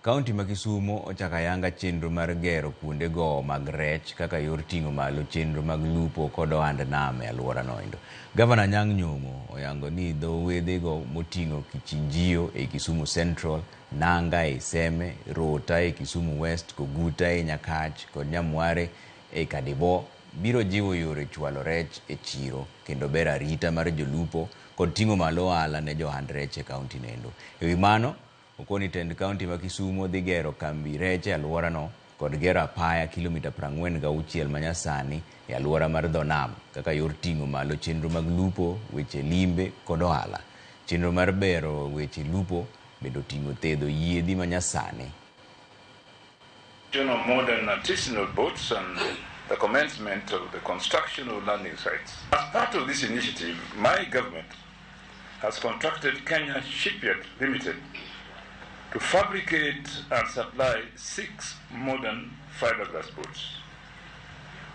Kaunti ma Kisumu ochako ayanga chenro mar gero kuonde go mag rech kaka yor ting'o malo chenro mag lupo kod ohand nam e alwora noendo. Gavana Nyang'o oyango ni dho wedhe go moting'o Kichinjio e Kisumu Central, Nanga e Seme, Rota e Kisumu West, Koguta e Nyakach kod Nyamware e Kadibo biro jiwo yore chwalo rech e chiro kendo ber arita mar jolupo kod ting'o malo ohala ne johand rech e kaunti nendo. E wi mano, okoni tend kaunti ma Kisumu dhi gero kambi rech e alwora no kod gero apaya kilomita 46 manyasani e alwora mar dho nam kaka yor ting'o malo chenro mag lupo, weche limbe kod ohala. Chenro mar bero weche lupo bendo ting'o thedho yiedhi manyasani. Modern artisanal boats and the commencement of the construction of landing sites. As part of this initiative, my government has contracted Kenya Shipyard Limited to fabricate and supply 6 modern fiberglass boats.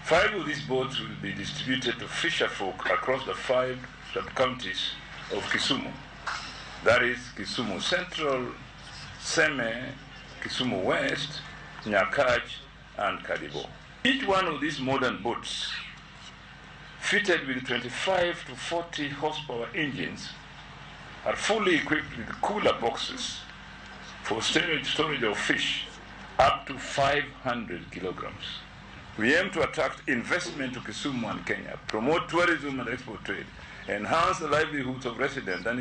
5 of these boats will be distributed to fisher folk across the 5 sub-counties of Kisumu. That is Kisumu Central, Seme, Kisumu West, Nyakach, and Kadibo. Each one of these modern boats, fitted with 25 to 40 horsepower engines, are fully equipped with cooler boxes for storage of fish up to 500 kilograms. We aim to attract investment to Kisumu and Kenya, promote tourism and export trade, enhance the livelihoods of residents, and